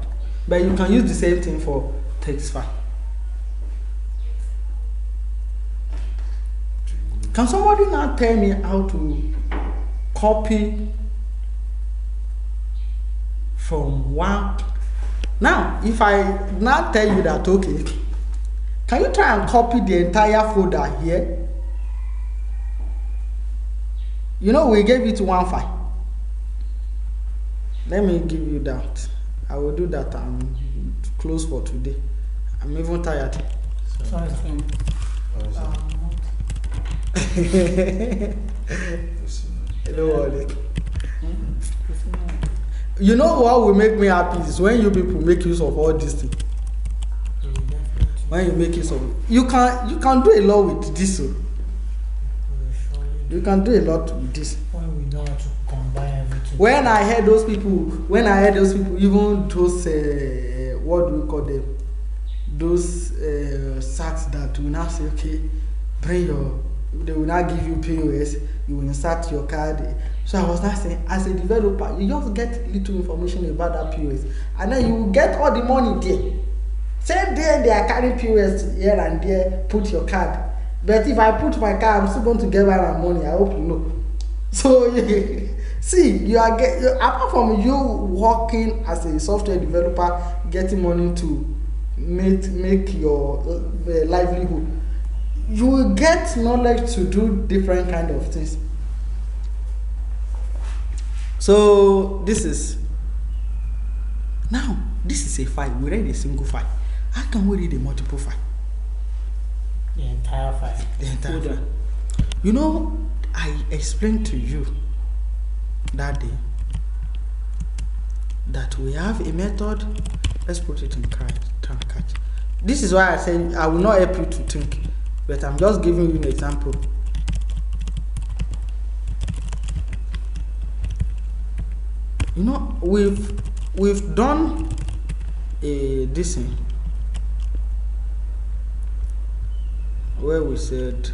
but you can use the same thing for text file. Can somebody now tell me how to copy from one? Now, if I now tell you that, okay, can you try and copy the entire folder here? You know, we gave it one file. Let me give you that. I will do that. I'm close for today. I'm even tired. Sorry. Don't worry. You know what will make me happy is when you people make use of all these things. When you make use of it, you can do a lot with this. You can do a lot with this. When we know how to combine everything. When I heard those people, even those what do we call them? Those sats that will now say, okay, bring your. They will now give you POS. You will insert your card. So I was not saying, as a developer, you just get little information about that POS, and then you will get all the money there. Same day they are carrying POS here and there. Put your card. But if I put my card, I'm still going to get my money. I hope you know. So see, you are apart from you working as a software developer, getting money to make your livelihood, you will get knowledge to do different kind of things. So this is a file. We read a single file. How can we read a multiple file? The entire file. The entire file. You know, I explained to you that day that we have a method. Let's put it in catch. This is why I say I will not help you to think, but I'm just giving you an example. You know, we've done this thing where we said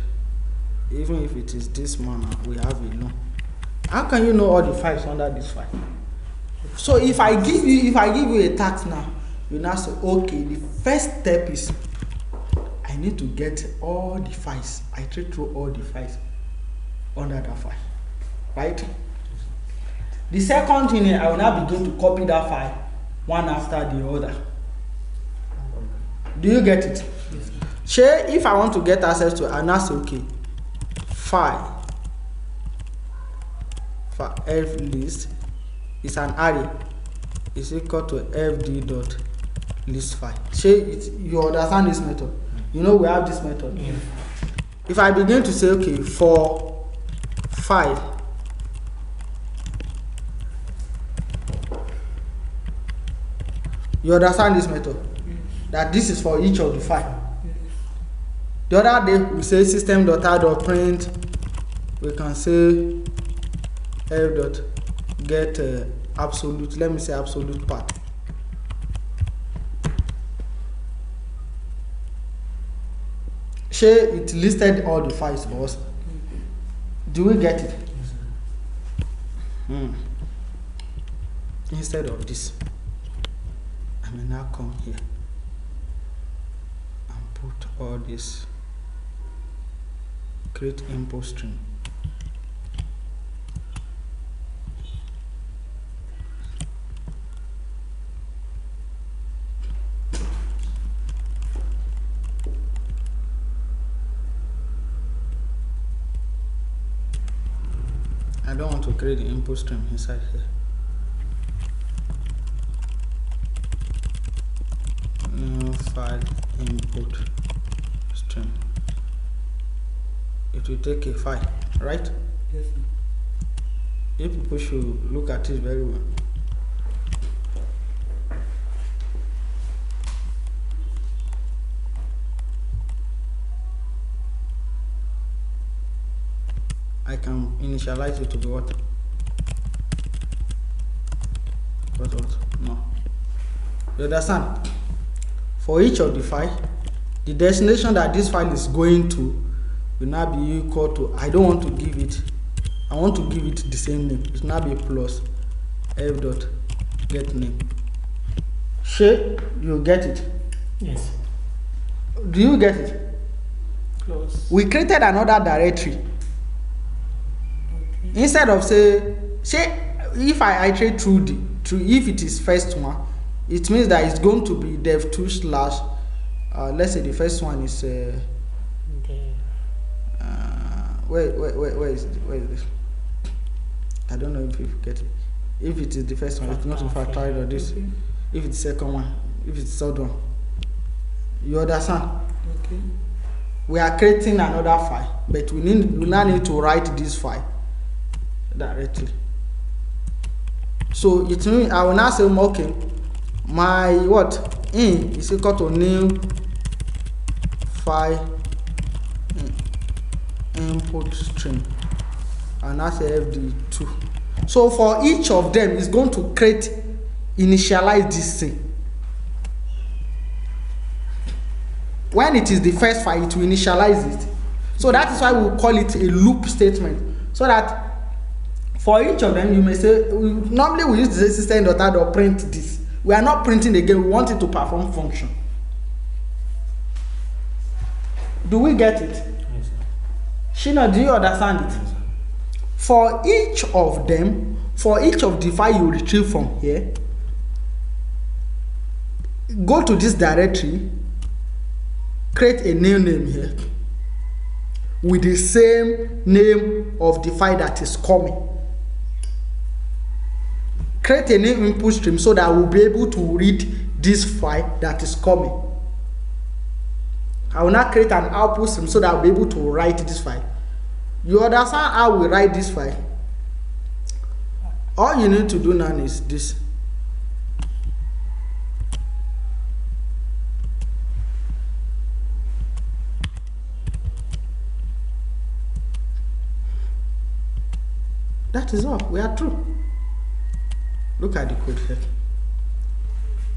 even if it is this manner, we have a loan. How can you know all the files under this file? So if I give you a task now, you now say, okay, the first step is I need to get all the files. I treat through all the files under that file, right? The second thing is I will now begin to copy that file one after the other. Do you get it? Yes. Share if I want to get access to, I now say, okay, file for f list is an array is equal to fd dot list file. Share it. You understand this method? You know we have this method. Yeah. If I begin to say, okay, for file you understand this method? Yes. That this is for each of the file. Yes. The other day we say system.out.print. We can say f.get absolute. Let me say absolute path. Share it listed all the files for us. Do we get it? Yes. Instead of this, I may now come here and put all this, create import string. I don't want to create the input stream inside here. file input stream. It will take a file, right? Yes, sir. You people should look at it very well. I can initialize it to be what? What? No. You understand? For each of the file, the destination that this file is going to will now be equal to, I don't want to give it, I want to give it the same name. It will now be plus f dot get name. Sure, you get it? Yes. Do you get it? Plus. We created another directory. Instead of say if I iterate through if it is first one, it means that it's going to be dev2 slash let's say the first one is where is this? I don't know if you get it. If it is the first one, it's not to factorize or this. Okay. If it's the second one, if it's the third one, you understand? Okay. We are creating another file, but we now need to write this file directly. So it means I will now say, okay, my what in is equal to new file input stream, and that's fd2. So for each of them, it's going to initialize this thing. When it is the first file, it will initialize it. So that is why we call it a loop statement. So that for each of them, you may say, normally we use the system.out or print this. We are not printing again, we want it to perform function. Do we get it? Yes, sir. Shina, do you understand it? Yes, sir. For each of them, for each of the file you retrieve from here, go to this directory, create a new name here with the same name of the file that is coming. Create a new input stream so that we'll be able to read this file that is coming. I will now create an output stream so that I'll be able to write this file. You understand how we write this file? All you need to do now is this. That is all. We are through. Look at the code here.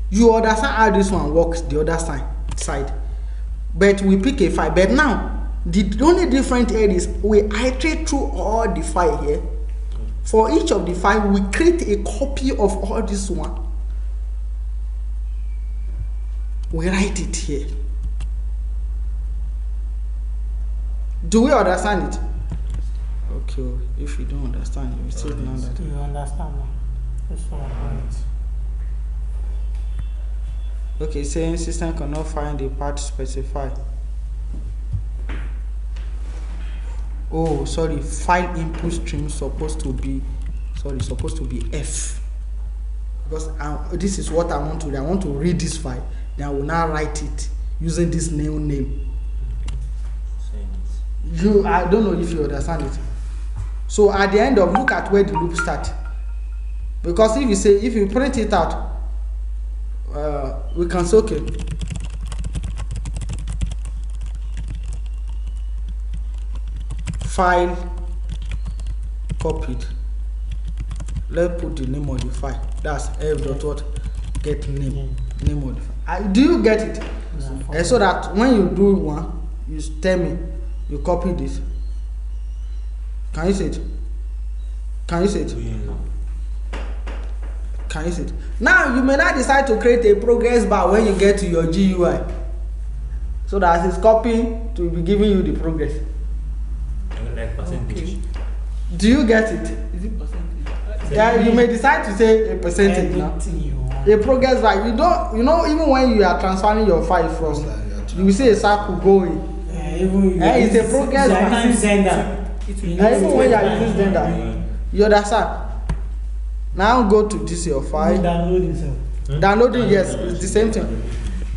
You understand how this one works the other side. But we pick a file. But now, the only different here is we iterate through all the file here. For each of the file, we create a copy of all this one. We write it here. Do we understand it? Okay, if you don't understand, you will still know that. Do you understand now? That's what I want. Okay, saying system cannot find the path specified. Oh, sorry, file input stream supposed to be F. Because this is what I want to do. I want to read this file. Then I will now write it using this new name. I don't know if you understand it. So at the end of, look at where the loop starts. Because if you print it out, we can say, okay, file copied. Let's put the name of the file. That's f.what get name of the file. Do you get it? Yeah. So that when you do one, you tell me you copy this. Can you see it? Can you see it? Can you see it? Now you may not decide to create a progress bar when you get to your GUI, so that it's copying to be giving you the progress. Like percentage. Okay. Do you get it? Is it percentage? Yeah, you may decide to say a percentage now. Anything you want. A progress bar. You know, even when you are transferring your file from, you will see a circle going. Even It's a progress bar. Time sender. Even when you are using Zenda, you understand? Now go to this your file. Download yourself. Downloading, yes, it's the same thing.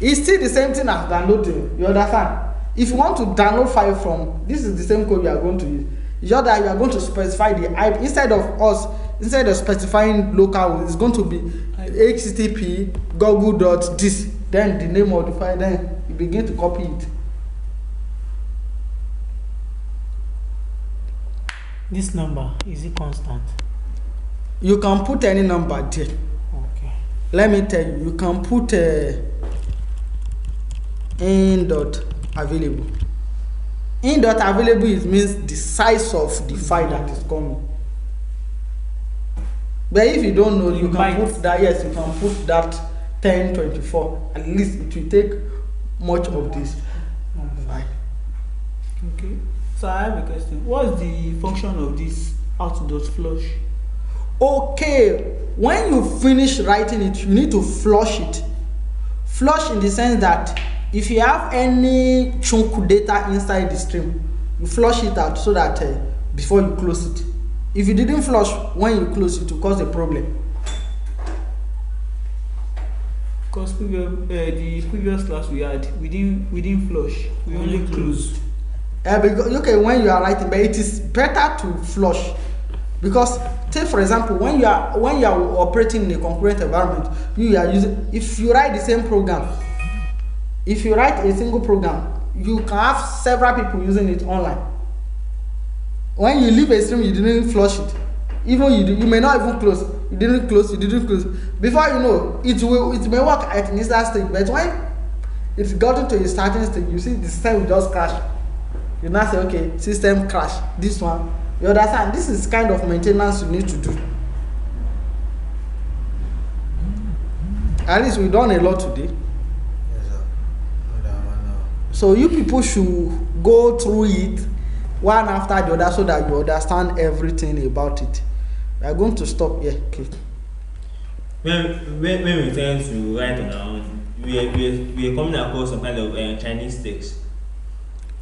It's still the same thing as downloading. You understand? If you want to download file from, this is the same code you are going to use. It's just that you are going to specify the IP instead of specifying local, it's going to be http google.this, then the name of the file, then you begin to copy it. This number, is it constant? You can put any number there. Okay. Let me tell you, you can put in dot available. In dot available, it means the size of the file that is coming. But if you don't know, you can Bytes. put that. Yes, you can put that 1024. At least it will take much of this file. Okay. So I have a question. What's the function of this out.flush? Okay, when you finish writing it, you need to flush it. Flush in the sense that if you have any chunk data inside the stream, you flush it out so that before you close it. If you didn't flush when you close it, will cause a problem. Because the previous class we had, we didn't flush. We only closed. Because, okay, when you are writing, but it is better to flush, because take for example, when you are operating in a concurrent environment, you are using, if you write the same program, if you write a single program, you can have several people using it online. When you leave a stream, you didn't flush it, even you may not even close. You didn't close. Before you know, it may work at an initial stage, but when it's gotten to a starting stage, you see the system will just crash. You now say, okay, system crash. This one, you understand? This is kind of maintenance you need to do. At least we've done a lot today. Yes, sir. So you people should go through it one after the other so that you understand everything about it. We are going to stop here. Okay. When we tend to write on our own, we are coming across some kind of Chinese text.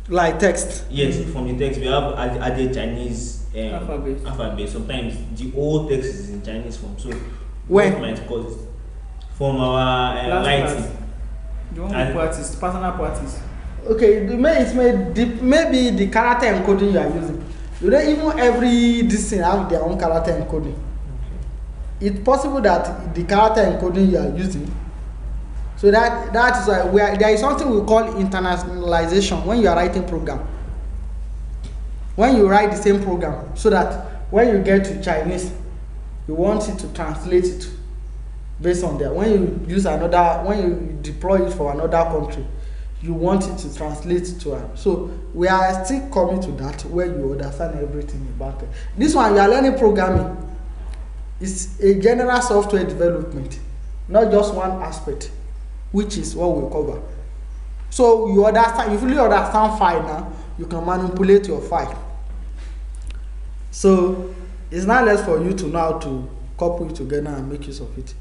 Like text. Yes, from the text we have added Chinese Alphabet. Sometimes the old text is in Chinese form. So When? what might cause it? From our Last writing. class. The one we And- practice, personal practice. Okay, maybe the character encoding you are using. You don't even every this thing have their own character encoding. It's possible that the character encoding you are using. So that is why there is something we call internationalization when you are writing program. When you write the same program, so that when you get to Chinese, you want it to translate it based on that. When you deploy it for another country, you want it to translate to it. So we are still coming to that where you understand everything about it. This one you are learning programming. It's a general software development, not just one aspect, which is what we cover. So you understand, if you really understand file now, you can manipulate your file. So it's not less for you to know how to couple it together and make use of it.